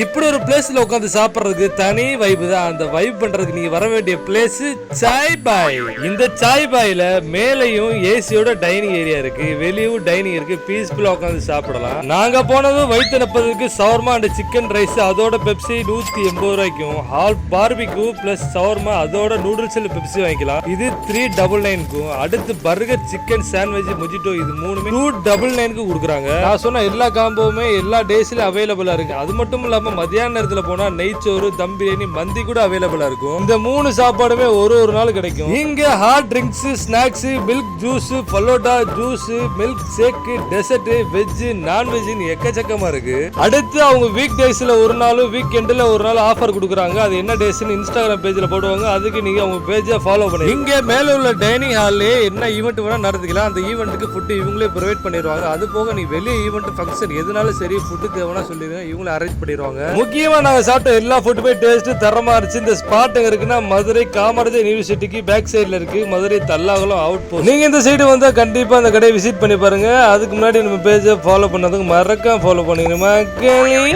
இப்படி ஒரு பிளேஸ்ல உட்காந்து சாப்பிடுறதுக்கு தனி வைப் தான். அந்த வைப் பண்றதுக்கு நீங்க வர வேண்டிய பிளேஸ் சாய் பாய். இந்த சாய் பாயில மேலையும் ஏசியோட டைனிங் ஏரியா இருக்கு, வெளியும் டைனிங் இருக்கு. பீஸ்ஃபுல்லா உட்காந்து சாப்பிடலாம். நாங்க போனது வயிற்று நப்பதுக்கு சவர்மா அண்ட் சிக்கன் ரைஸ் அதோட பெப்சி 180 ரூபாய்க்கும், ஹால் பார்பிக்யூ பிளஸ் சவர்மா அதோட நூடுல்ஸ் பெப்சி வாங்கிக்கலாம். இது 399க்கும். அடுத்து பர்கர் சிக்கன் சாண்ட்விச் மொஜிட்டோ இது மூணுமே 299க்கு கொடுக்குறாங்க. நான் சொன்ன எல்லா காம்போவுமே எல்லா டேஸ்லயும் அவைலபிளா இருக்கு. அது மட்டும் இல்லாம மத்தியான நேரத்துல போனா நெய்ச்சோறு, தம் பிரியாணி, மந்தி கூட அவைலபிளா இருக்கும். இந்த 3 சாப்பாடுமே ஒரு நாள் கிடைக்கும். இங்க hot drinks, snacks, milk juice, falooda juice, milk shake, dessert, veg, non veg எக்கச்சக்கமா இருக்கு. அடுத்து அவங்க வீக் டேஸ்ல ஒரு நாள், வீக்கெண்ட்ல ஒரு நாள் ஆஃபர் கொடுக்குறாங்க. அது என்ன டேஸ்னு இன்ஸ்டாகிராம் பேஜ்ல போடுவாங்க. அதுக்கு நீங்க அவங்க பேஜை ஃபாலோ பண்ணுங்க. இங்க மேல உள்ள டைனிங் ஹால்லே என்ன ஈவென்ட் வேணா நடத்திக்கலாம். அந்த ஈவென்ட்டுக்கு ஃபுட் இவங்களே ப்ரொவைட் பண்ணிடுவாங்க. அது போக நீ வெளியே ஈவென்ட் ஃபங்க்ஷன் எதுனாலும் சரி ஃபுட்டு தேவைன்னா சொல்லிடுங்க, இவங்களே அரேஞ்ச் பண்ணிடுவாங்க. முக்கியமா நாங்க சாப்பிட்ட எல்லா ஃபுட்டுமே டேஸ்ட் தரமா இருந்துச்சு. இந்த ஸ்பாட் இருக்குன்னா மதுரை காமராஜர் யூனிவர்சிட்டிக்கு பேக் சைடுல இருக்கு. Madurai Tallakulam out post. நீங்க இந்த சைடு வந்தா கண்டிப்பா அந்த கடையை விசிட் பண்ணி பாருங்க. அதுக்கு முன்னாடி நம்ம பேஜை ஃபாலோ பண்ணதுக்கு மறக்காம ஃபாலோ பண்ணிடுங்க மக்களே.